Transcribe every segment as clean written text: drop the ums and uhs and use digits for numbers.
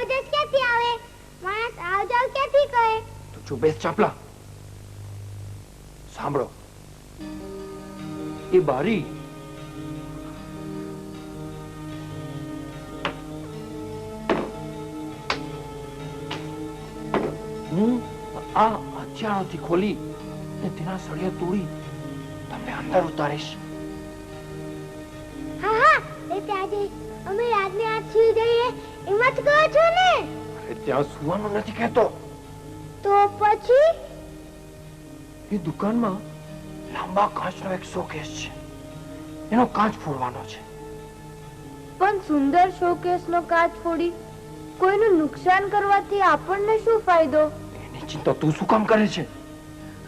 અવજસ ક્યાંથી આવે? માણસ આવ જાવ ક્યાંથી કહે? તું ચૂપ બેસ ચાપલા. સાંભળો, એ બારી હું આ હથિયારોથી ખોલી ને તેના સળિયા તોડી તમને અંદર ઉતારીશ. હા હા, એટલે આજે અમે રાતને આ સુઈ જઈએ એમ જ કહો છો ને? અરે ત્યાં સુવાનું નથી કહેતો. તો પછી એ દુકાનમાં લાંબા કાચનો એક શોકેસ છે, એનો કાચ ફોડવાનો છે. પણ સુંદર શોકેસનો કાચ ફોડી કોઈનું નુકસાન કરવાથી આપણને શું ફાયદો? એની ચિંતા તું શું કામ કરે છે?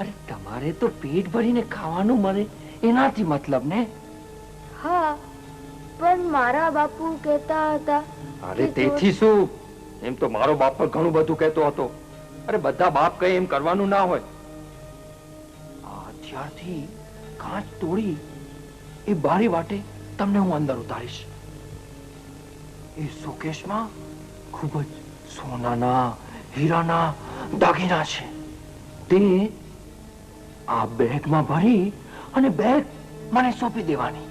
અરે તમારે તો પેટ ભરીને ખાવાનું મળે એનાથી મતલબ ને. હા, પણ મારા બાપુ કહેતા હતા. અરે તેથી શું? એમ તો મારો બાપ પણ ઘણું બધું કહેતો હતો. અરે બધા બાપ કહે એમ કરવાનું ના હોય. આ હથિયારથી કાચ તોડી એ બારી વાટે તમને હું અંદર ઉતારીશ. એ શોકેસમાં ખૂબ જ સોનાના હીરાના દાગીના છે. તે આ બેગમાં ભરી અને બેગ મને સોંપી દેવાની.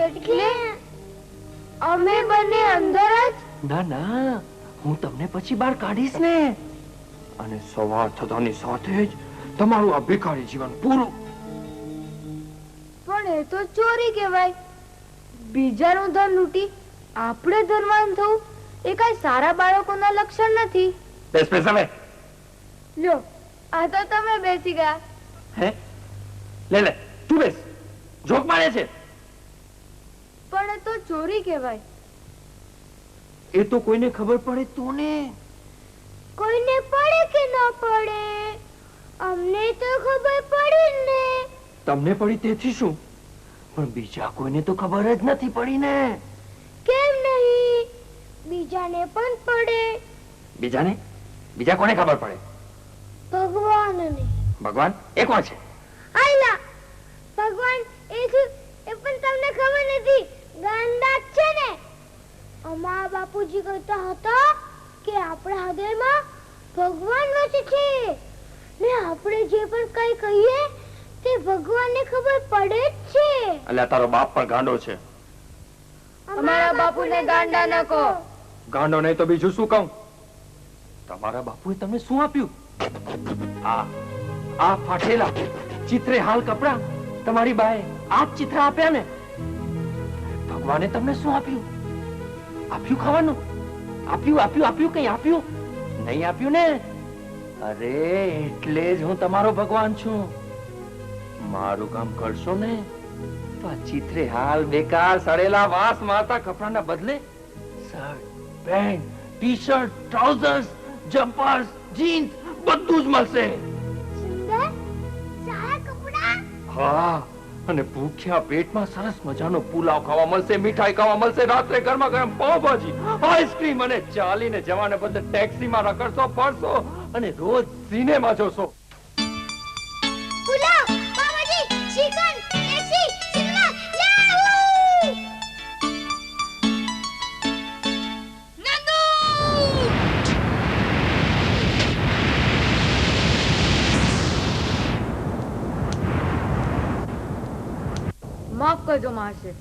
એટલે અમે બંને અંદર જ? ના ના, હું તમને પછી બહાર કાઢીશ ને. અને સવાર થતાની સાથે જ તમારું આ ભિખારી જીવન પૂરું. પણ એ તો ચોરી કહેવાય. બીજાનું ધન લૂંટી આપણે ધનવાન થવું એ કઈ સારા બાળકોના લક્ષણ નથી. બેસ બેસ હવે. લ્યો, આ તો તમે બેસી ગયા. હે? લે લે, તું બેસ. જોક મારે છે. પણ એ તો ચોરી કહેવાય. એ તો કોઈને ખબર પડે તો ને. કોઈને પડે કે ન પડે, અમને તો ખબર પડી ને. તમને પડી તેથી શું, પણ બીજા કોઈને તો ખબર જ નથી પડી ને. કેમ નહીં? બીજાને પણ પડે. બીજાને? બીજા કોને ખબર પડે? ભગવાનને. ભગવાન એ કોણ છે? આયલા ભગવાન એ પણ તમને ખબર નથી. ગાંડા છે ને. અમારા બાપુજી કહેતા હતા કે આપણા હૃદયમાં ભગવાન વસે છે ને આપણે જે પણ કઈ કહીએ તે ભગવાનને ખબર પડે જ છે. અલ્યા તારો બાપ પણ ગાંડો છે. અમારા બાપુને ગાંડા ન કહો. ગાંડો નહીં તો બીજું શું કહું? તમારા બાપુએ તમને શું આપ્યું? આ ફાટેલા ચિત્રે હાલ કપડા તમારી બાએ આ જ ચિત્ર આપ્યા ને. ભગવાને તમને શું આપ્યું? આપ્યું ખાવાનું? આપ્યું કઈ આપ્યું નહીં? આપ્યું ને. અરે એટલે જ હું તમારો ભગવાન છું. મારું કામ કરશો ને તો આ ચિત્રે હાલ બેકાર સડેલા વાસ મારતા કપડાના બદલે shirt, pant, T-shirt, trousers, jumpers, jeans બધું જ મળશે. સુંદર સારા કપડા. હા, અને ભૂખ્યા પેટમાં સરસ મજાનો પુલાવ ખાવા મળશે, મીઠાઈ ખાવા મળશે, રાત્રે ગરમા ગરમ પાવભાજી, આઈસ્ક્રીમ અને ચાલીને જવાને બદલે ટેક્સીમાં રખડશો, ફરશો અને રોજ સિનેમા જોશો. Pulao, pav bhaji, chicken, taxi, cinema, Yahoo! Nandu! માફ કરજો માસે.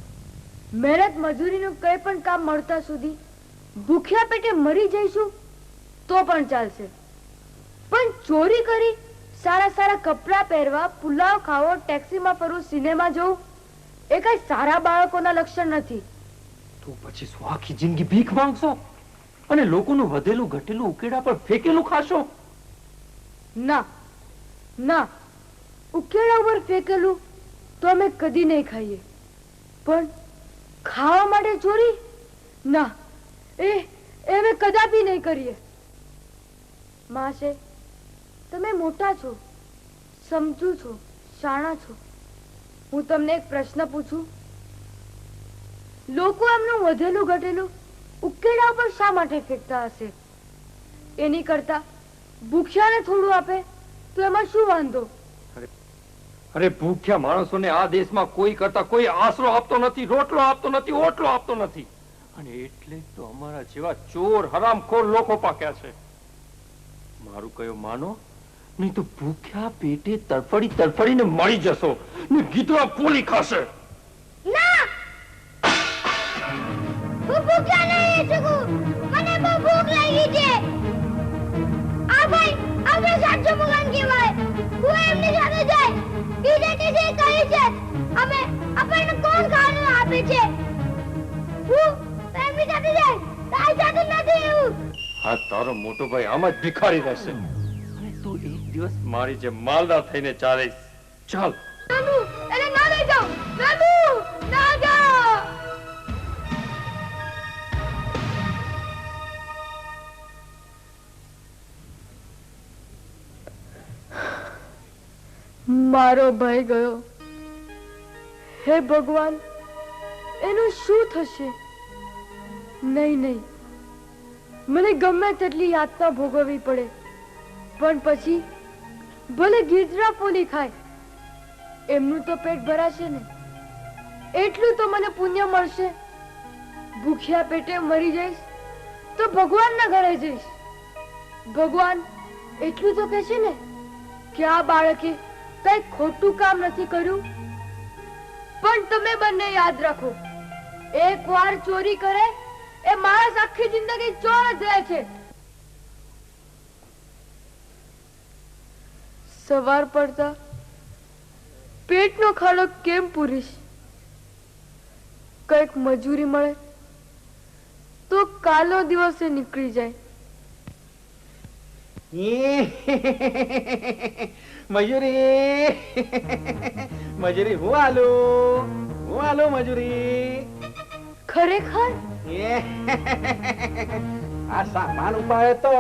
મહેનત મજૂરીનું કઈ પણ કામ મળતા સુધી ભૂખ્યા પેટે મરી જઈશું તો પણ ચાલશે. પણ ચોરી કરી સારા સારા કપડાં પહેરવા, પુલાવ ખાવો, ટેક્સીમાં ફરવું, સિનેમા જોવું એ કઈ સારા બાળકોના લક્ષણ નથી. તો પછી શું આખી જિંદગી ભીખ માંગશો અને લોકોનું વધેલું ઘટેલું ઉકેડા પર ફેંકેલું ખાશો? ના ના, ઉકેળા ઉપર ફેંકેલું તો અમે કદી નહીં ખાઈએ, પણ ખાવા માટે ચોરી ના, એ અમે કદાપી નહીં કરીએ. માસે, તમે મોટા છો, સમજુ છો, શાણા છો. હું તમને એક પ્રશ્ન પૂછું. લોકો એમનું વધેલું ઘટેલું ઉકેડા ઉપર શા માટે ફેંકતા હશે? એની કરતા ભૂખ્યાને થોડું આપે તો એમાં શું વાંધો? અરે ભૂખ્યા માણસોને આ દેશમાં કોઈ કરતા કોઈ આશરો આપતો નથી, રોટલો આપતો નથી, ઓટલો આપતો નથી. અને એટલે તો અમારા જેવા ચોર હરામખોર લોકો પાક્યા છે. મારું કયો માનો, નહીં તો ભૂખ્યા પેટે તડફડી તડફડીને મળી જશો ને ગીતડા પોલી ખાશે. ના, હું ભૂખ્યા નહીં રહી શકું. મને બહુ ભૂખ લાગી છે. આ ભાઈ આપણે સાચો ભગવાન કહેવાય. હું એમની સાથે જાય. બીજે કે જે કહે છે અમે આપણને કોણ ખાવાનું આપે છે. હું એમની સાથે જાય. તારી સાથે નથી એવું. હા, તારો મોટો ભાઈ આમ જ ભિખારી રહેશે અને તું એક દિવસ મારી જેમ માલદાર થઈને ચાલીશ. ચાલ. નાનુ, એને ના લઈ જાઓ. નાનુ, ના જાઓ. મારો ભાઈ ગયો. હે ભગવાન, એનું શું થશે? નહીં નહીં, મને ગમે તેટલી યાતના ભોગવવી પડે, પણ પછી ભલે ગીધડા પોલી ખાય, એમનું તો પેટ ભરાશે ને. એટલું તો મને પુણ્ય મળશે. ભૂખ્યા પેટે મરી જઈશ તો ભગવાનના ઘરે જઈશ. ભગવાન એટલું તો કહેશે ને કે આ બાળકે કઈ ખોટું કામ નથી કર્યું. પણ તમે બંને યાદ રાખો, એકવાર ચોરી કરે એ માણસ આખી જિંદગી ચોર જ રહે છે. સવાર પડતા પેટનો ખાડો કેમ પૂરીશ? કઈક મજૂરી મળે તો કાલો દિવસે નીકળી જાય. મજૂરી મજૂરી હું આલું મજૂરી. ખરેખર? આ સામાન ઉપાડે તો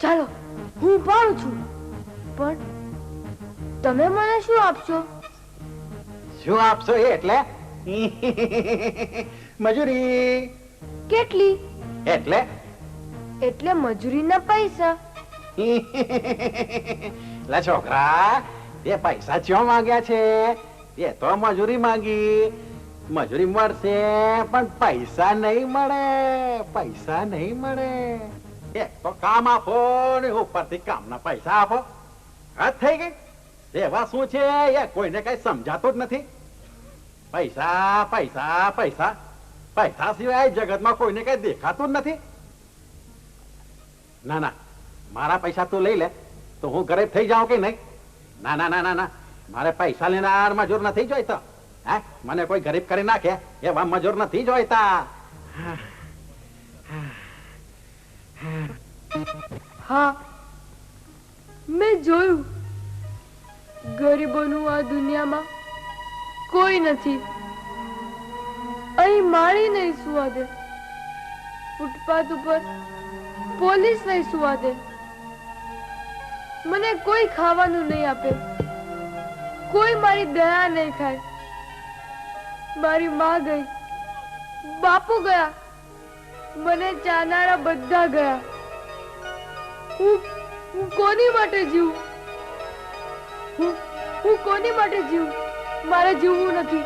ચાલો, હું ઉપાડું છું. પણ તમે મને શું આપશો? શું આપશો એ એટલે? મજૂરી. કેટલી? એટલે એટલે મજૂરીના પૈસા. લા છોકરા, તે પૈસા ચો માંગ્યા છે? એ તો મજૂરી માંગી. મજૂરી મળશે પણ પૈસા નહીં મળે. પૈસા નહીં મળે. એક તો કામ આપો ને ઉપરથી કામના પૈસા આપો. હદ થઈ ગઈ. સેવા શું છે એ કોઈને કઈ સમજાતું જ નથી. પૈસા પૈસા પૈસા પૈસા સિવાય જગતમાં કોઈને કઈ દેખાતું જ નથી. ના ના, મારા પૈસા તું લઈ લે તો હું ગરીબ થઈ જાઉં કે નહીં? ના ના ના ના ના, મારે પૈસા લેનાર મજૂર નથી જોઈતો. હે, મને કોઈ ગરીબ કરી નાખે એવા મજૂર નથી જોઈતા. હા, મેં જોયું. ગરીબોનું આ દુનિયામાં કોઈ નથી. અહીં માળી નહીં સુવા દે, ફૂટપાથ ઉપર પોલીસ નહીં સુવા દે, મને કોઈ ખાવાનું નહીં આપે, કોઈ મારી દયા નહીં ખાય. મારી માં ગઈ, બાપુ ગયા, મને ચાહનારા બધા ગયા. હું કોની માટે જીવું? હું કોની માટે જીવું? મારે જીવવું નથી.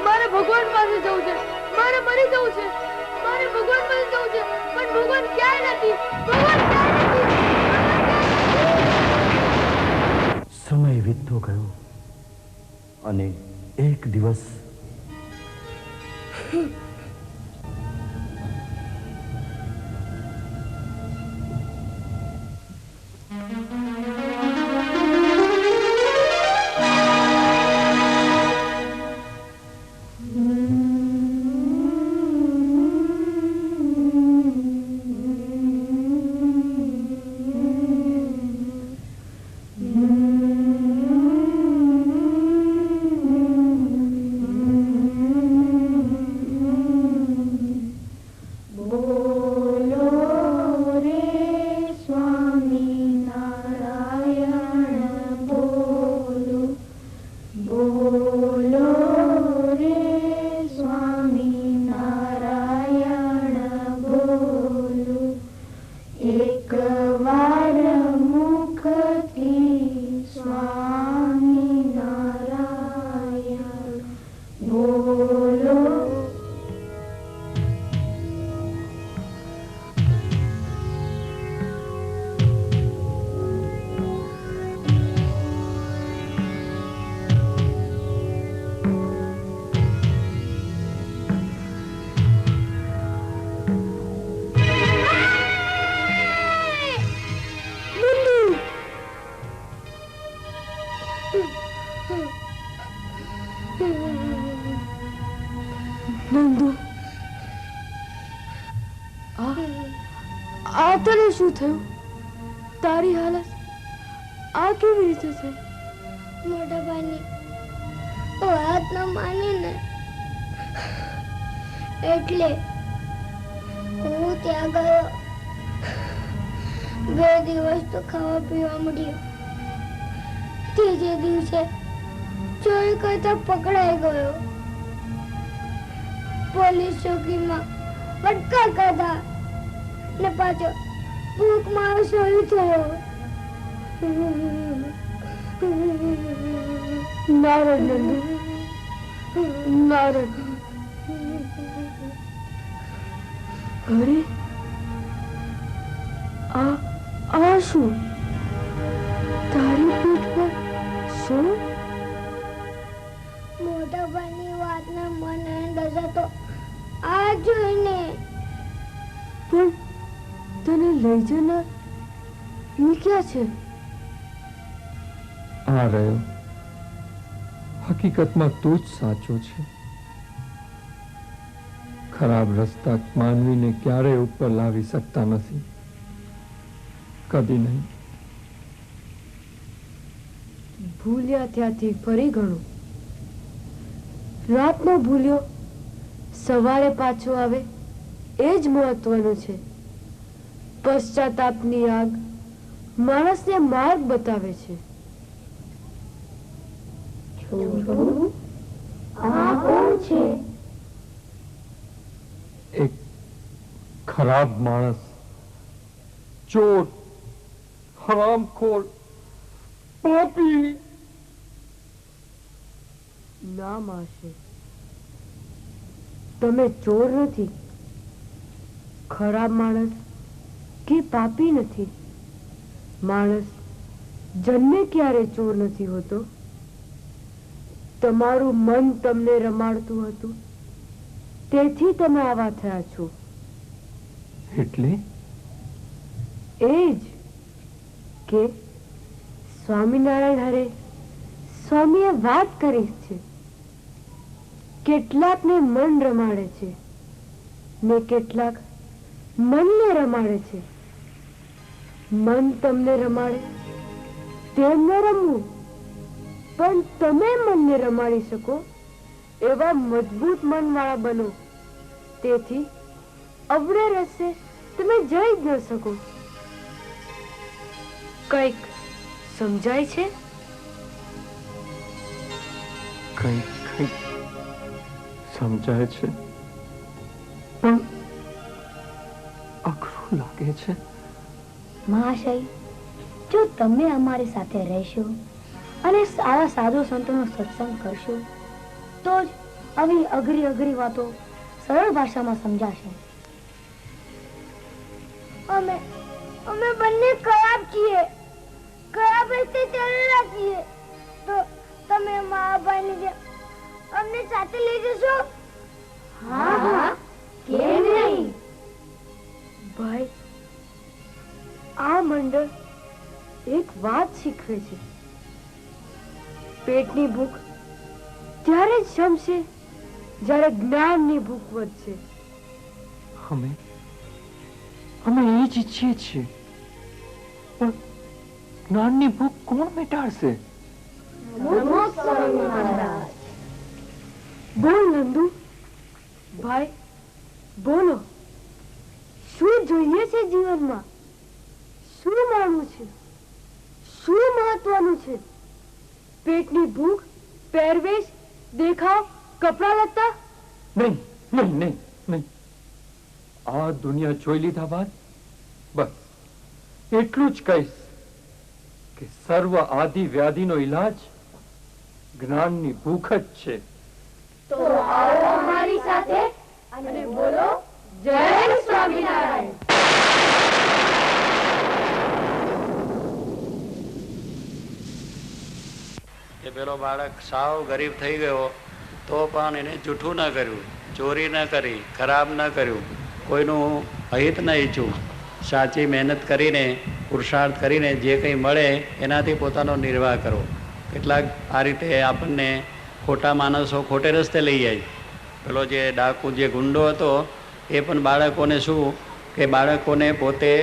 મારે ભગવાન પાસે જવું છે. મારે મરી જવું છે. મારે ભગવાન પાસે જવું છે. પણ ભગવાન ક્યાંય નથી. ભગવાન ક્યાંય નથી. સમય વીતતો ગયો અને એક દિવસ નંદુ, આ તને શું થયું? તારી હાલત આ કેવી રીતે થઈ? મોટા ભાઈની વાત ન માની ને એટલે હું ત્યાં ગયો. 2 દિવસ તો ખાવા પીવા મળ્યો. ત્રીજે દિવસે ચોરી કરતા પકડાઈ ગયો. પોલીસ ચોકીમાં ફટકાર ખાધા ને પાછો ભૂખમાં શોરી થયો. નારદ નંદુ, નારદ. અરે આ શું? તારી પીઠ પર શું? મોટા ભાઈની વાતના મને દશા તો આ જોઈને. પણ તને લઈ જનાર એ ક્યાં છે? આ રહ્યો. હકીકતમાં તું જ સાચો છે. ખરાબ રસ્તા માનવીને ક્યારેય ઉપર લાવી શકતા નથી, કદી નહીં. ભૂલ્યા ત્યાંથી ફરી ઘણું. રાતનો ભૂલ્યો સવારે પાછો આવે એ જ મહત્વનું છે. પશ્ચાતાપની આગ માણસને માર્ગ બતાવે છે. આ કોણ છે? એક ખરાબ માણસ, ચોર, હરામખોર, પાપી. ના માશે, તમે ચોર નથી, ખરાબ માણસ કે પાપી નથી. માણસ જન્મે ક્યારે ચોર નથી હોતો. તમારું મન તમને રમાડતું હતું, તેથી તમે આવા થયા છો. એટલે એ જ કે સ્વામિનારાયણ હરે સ્વામીએ વાત કરી છે. કેટલાકને મન રમાડે છે ને કેટલાક મનને રમાડે છે. મન તમને રમાડે તેમ ન રમવું, પણ તમે મનને રમાડી શકો એવા મજબૂત મન વાળા બનો. તેથી અવળે રસ્તે તમે જઈ જ ન શકો. કઈક સમજાય છે? કંઈક કંઈક સમજાય છે, પણ અઘરું લાગે છે. મહાશય, જો તમે અમારી સાથે રહેશો અને આવા સાધુ સંતોનો સત્સંગ કરશો તો જ આવી અઘરી અઘરી વાતો સરળ ભાષામાં સમજાશે. અમે બંને ખરાબ છીએ, ખરાબ રસ્તે ચાલેલા છીએ, તો તમે મહાભાઈની જેમ અમને સાથે લઈ જશો? હા, કેમ નહીં? ભાઈ, આ મંડળ એક વાત શીખવે છે. પેટની ભૂખ ત્યારે જ શમશે જ્યારે જ્ઞાનની ભૂખ વધશે. અમે એ જ ઈચ્છીએ છીએ, પણ જ્ઞાનની ભૂખ કોણ મિટાડશે? બોલ નંદુ, ભાઈ બોલો. શું જોઈએ છે જીવનમાં? શું માનવું છે? શું મહત્વનું છે? પેટની ભૂખ, પહેરવેશ, દેખાવ, કપડા લત્તા? નહીં નહીં નહીં નહીં. આ દુનિયા જોઈ લીધા બાદ બસ એટલું જ કહીશ કે સર્વ આદિ વ્યાધિનો ઈલાજ જ્ઞાનની ભૂખ જ છે. તો આવો અમારી સાથે અને બોલો જય સ્વામિનારાયણ. એ પેલો બાળક સાવ ગરીબ થઈ ગયો તો પણ એને જૂઠું ન કર્યું, ચોરી ન કરી, ખરાબ ન કર્યું, કોઈનું અહિત ન ઈચ્છું. સાચી મહેનત કરીને, પુરુષાર્થ કરીને જે કંઈ મળે એનાથી પોતાનો નિર્વાહ કરો. કેટલાક આ રીતે આપણને ખોટા માણસો ખોટે રસ્તે લઈ જાય, પેલો જે ડાકુ જે ગુંડો હતો એ પણ બાળકોને શું કે બાળકોને પોતે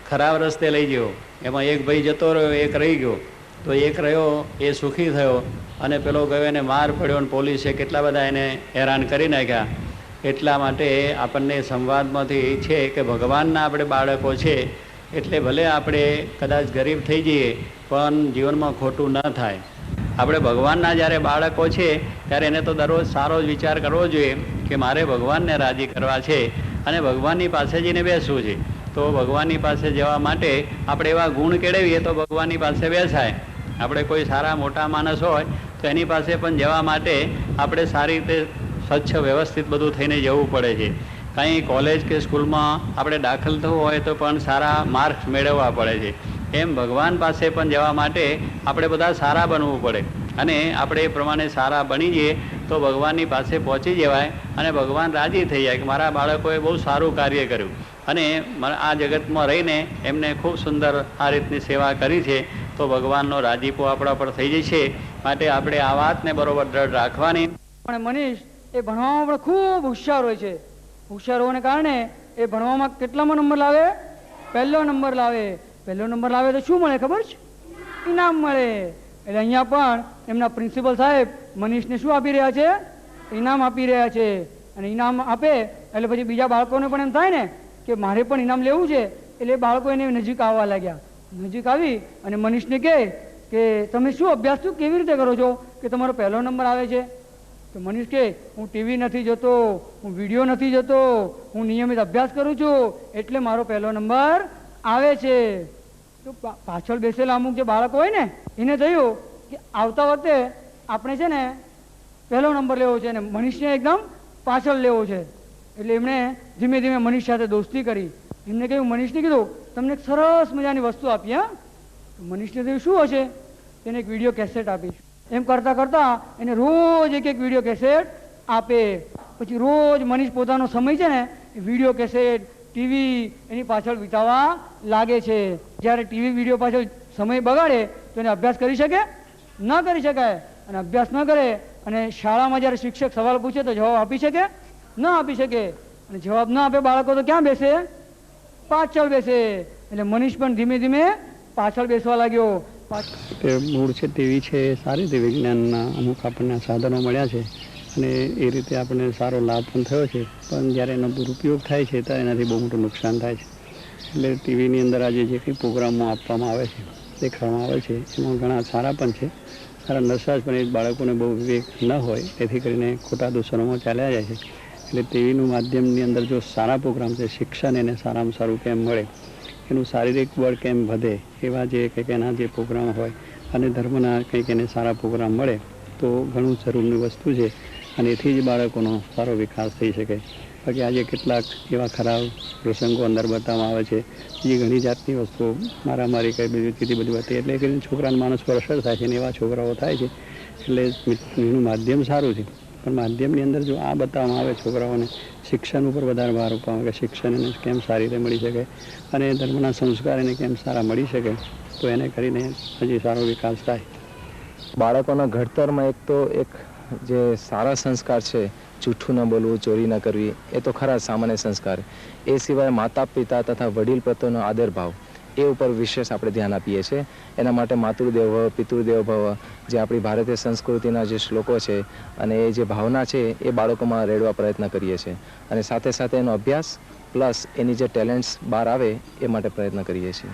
ખરાબ રસ્તે લઈ ગયો. એમાં એક ભાઈ જતો રહ્યો, એક રહી ગયો. તો એક રહ્યો એ સુખી થયો અને પેલો ગયો એને માર પડ્યો અને પોલીસે કેટલા બધા એને હેરાન કરી નાખ્યા. એટલા માટે આપણને સંવાદમાંથી છે કે ભગવાનના આપણે બાળકો છે એટલે ભલે આપણે કદાચ ગરીબ થઈ જઈએ પણ જીવનમાં ખોટું ન થાય. આપણે ભગવાનના જ્યારે બાળકો છે ત્યારે એને તો દરરોજ સારો જ વિચાર કરવો જોઈએ કે મારે ભગવાનને રાજી કરવા છે અને ભગવાનની પાસે જઈને બેસવું છે. તો ભગવાનની પાસે જવા માટે આપણે એવા ગુણ કેળવીએ તો ભગવાનની પાસે બેસાય. આપણે કોઈ સારા મોટા માણસ હોય તો એની પાસે પણ જવા માટે આપણે સારી રીતે સ્વચ્છ વ્યવસ્થિત બધું થઈને જવું પડે છે. કંઈ કોલેજ કે સ્કૂલમાં આપણે દાખલ થવું હોય તો પણ સારા માર્ક્સ મેળવવા પડે છે. એમ ભગવાન પાસે પણ જવા માટે આપણે બધા સારા બનવું પડે અને આપણે એ પ્રમાણે સારા બની જઈએ તો ભગવાનની પાસે પહોંચી જવાય અને ભગવાન રાજી થઈ જાય કે મારા બાળકોએ બહુ સારું કાર્ય કર્યું અને આ જગતમાં રહીને એમને ખૂબ સુંદર આ રીતની સેવા કરી છે તો ભગવાનનો રાજીપો આપણા પર થઈ જશે. માટે આપણે આ વાતને બરોબર દ્રઢ રાખવાની. પણ મનીષ એ ભણવામાં પણ ખૂબ હોશિયાર હોય છે. હોશિયાર હોવાને કારણે એ ભણવામાં કેટલામાં નંબર લાવે? પહેલો નંબર લાવે. પહેલો નંબર લાવે તો શું મળે ખબર છે? ઇનામ મળે. એટલે અહીંયા પણ એમના પ્રિન્સિપલ સાહેબ મનીષને શું આપી રહ્યા છે? ઇનામ આપી રહ્યા છે. અને ઇનામ આપે એટલે પછી બીજા બાળકોને પણ એમ થાય ને કે મારે પણ ઇનામ લેવું છે. એટલે બાળકો એને નજીક આવવા લાગ્યા. નજીક આવી અને મનીષને કહે કે તમે શું અભ્યાસ શું કેવી રીતે કરો છો કે તમારો પહેલો નંબર આવે છે? તો મનીષ કહે હું ટીવી નથી જોતો, હું વિડીયો નથી જોતો, હું નિયમિત અભ્યાસ કરું છું એટલે મારો પહેલો નંબર આવે છે. તો પાછળ બેસેલા અમુક જે બાળકો હોય ને એને થયું કે આવતા વખતે આપણે છે ને પહેલો નંબર લેવો છે અને મનીષને એકદમ પાછળ લેવો છે. એટલે એમણે ધીમે ધીમે મનીષ સાથે દોસ્તી કરી. એમને કહ્યું, મનીષને કીધું તમને એક સરસ મજાની વસ્તુ આપી. હા, મનીષને થયું શું હશે? એને એક વિડીયો કેસેટ આપી. એમ કરતાં કરતાં એને રોજ એક એક વિડીયો કેસેટ આપે. પછી રોજ મનીષ પોતાનો સમય છે ને વિડીયો કેસેટ ટીવી એની પાછળ વિતાવવા લાગે છે. જ્યારે ટીવી વિડીયો પાછળ સમય બગાડે તો એને અભ્યાસ કરી શકે? ન કરી શકાય. અને અભ્યાસ ન કરે અને શાળામાં જ્યારે શિક્ષક સવાલ પૂછે તો જવાબ આપી શકે? ન આપી શકે. અને જવાબ ન આપે બાળકો તો ક્યાં બેસે? પાછળ બેસે. એટલે મનીષ પણ ધીમે ધીમે પાછળ બેસવા લાગ્યો. તે મૂળ છે ટીવી છે એ સારી રીતે વિજ્ઞાનના અમુક આપણને સાધનો મળ્યા છે અને એ રીતે આપણને સારો લાભ પણ થયો છે. પણ જ્યારે એનો દુરુપયોગ થાય છે ત્યારે એનાથી બહુ મોટું નુકસાન થાય છે. એટલે ટીવીની અંદર આજે જે કંઈ પ્રોગ્રામો આપવામાં આવે છે, દેખાડવામાં આવે છે એમાં ઘણા સારા પણ છે, સારા નશા પણ એ બાળકોને બહુ વિવેક ન હોય તેથી કરીને ખોટા દૂષણોમાં ચાલ્યા જાય છે. એટલે ટીવીનું માધ્યમની અંદર જો સારા પ્રોગ્રામ છે, શિક્ષણ એને સારામાં સારું કેમ મળે, એનું શારીરિક બળ કેમ વધે, એવા જે કંઈક એના જે પ્રોગ્રામ હોય અને ધર્મના કંઈક એને સારા પ્રોગ્રામ મળે તો ઘણું જરૂરની વસ્તુ છે અને એથી જ બાળકોનો સારો વિકાસ થઈ શકે. બાકી આજે કેટલાક એવા ખરાબ પ્રસંગો અંદર બતાવવામાં આવે છે જે ઘણી જાતની વસ્તુઓ મારામારી કઈ બીજી બધી હતી એટલે કરીને છોકરાના માણસ પર અસર થાય છે અને એવા છોકરાઓ થાય છે. એટલે એનું માધ્યમ સારું છે પણ માધ્યમની અંદર જો આ બતાવવામાં આવે છોકરાઓને શિક્ષણ ઉપર વધારે ભાર આપવામાં આવે કે શિક્ષણ એને કેમ સારી રીતે મળી શકે અને ધર્મના સંસ્કાર એને કેમ સારા મળી શકે તો એને કરીને હજી સારો વિકાસ થાય. બાળકોના ઘડતરમાં એક જે સારા સંસ્કાર છે, જૂઠું ન બોલવું, ચોરી ન કરવી, એ તો ખરા સામાન્ય સંસ્કાર. એ સિવાય માતા પિતા તથા વડીલ પ્રત્યેનો આદર ભાવ એ ઉપર વિશેષ આપણે ધ્યાન આપીએ છીએ. એના માટે માતૃદેવ ભવ, પિતૃદેવ ભવ જે આપણી ભારતીય સંસ્કૃતિના જે શ્લોકો છે અને એ જે ભાવના છે એ બાળકોમાં રેડવા પ્રયત્ન કરીએ છીએ અને સાથે સાથે એનો અભ્યાસ પ્લસ એની જે ટેલેન્ટ્સ બહાર આવે એ માટે પ્રયત્ન કરીએ છીએ.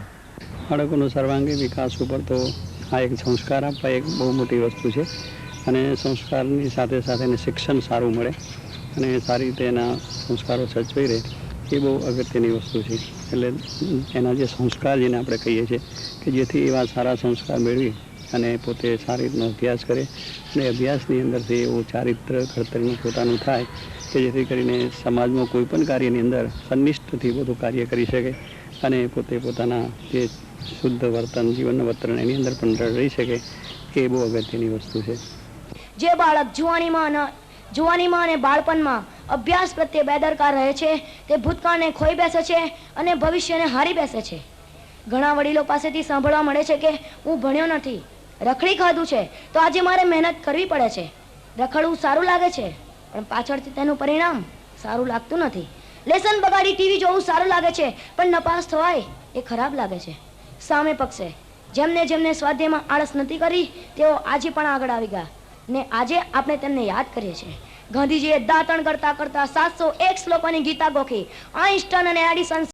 બાળકોનો સર્વાંગી વિકાસ ઉપર તો આ એક સંસ્કાર આપવા એક બહુ મોટી વસ્તુ છે અને સંસ્કારની સાથે સાથે એને શિક્ષણ સારું મળે અને સારી રીતે એના સંસ્કારો સચવાઈ રહે એ બહુ અગત્યની વસ્તુ છે. એટલે એના જે સંસ્કાર જેને આપણે કહીએ છીએ કે જેથી એવા સારા સંસ્કાર મેળવી અને પોતે સારી રીતનો અભ્યાસ કરે અને અભ્યાસની અંદરથી એવું ચારિત્ર ઘડતરનું પોતાનું થાય કે જેથી કરીને સમાજમાં કોઈ પણ કાર્યની અંદર સંનિષ્ઠથી બધું કાર્ય કરી શકે અને પોતે પોતાના જે શુદ્ધ વર્તન, જીવનનું વર્તન એની અંદર પણ રહી શકે એ બહુ અગત્યની વસ્તુ છે. જે બાળક જુવાનીમાં અને બાળપણમાં અભ્યાસ પ્રત્યે બેદરકાર રહે છે તે ભૂતકાળને ખોઈ બેસે છે અને ભવિષ્યને હારી બેસે છે. ઘણા વડીલો પાસેથી સાંભળવા મળે છે કે હું ભણ્યો નથી, રખડી ખાધું છે તો આજે મારે મહેનત કરવી પડે છે. રખડવું સારું લાગે છે પણ પાછળથી તેનું પરિણામ સારું લાગતું નથી. લેસન બગાડી ટીવી જોવું સારું લાગે છે, પણ નપાસ થવાય એ ખરાબ લાગે છે. સામે પક્ષે જેમને જેમને સ્વાધ્યાયમાં આળસ નથી કરી તેઓ આજે પણ આગળ આવી ગયા ને આજે આપણે તેમને યાદ કરીએ છીએ. ગાંધીજીએ દાંતણ કરતા કરતા 701 શ્લોકોની ગીતા ગોખી. આઈન્સ્ટાઈન અને એડિસન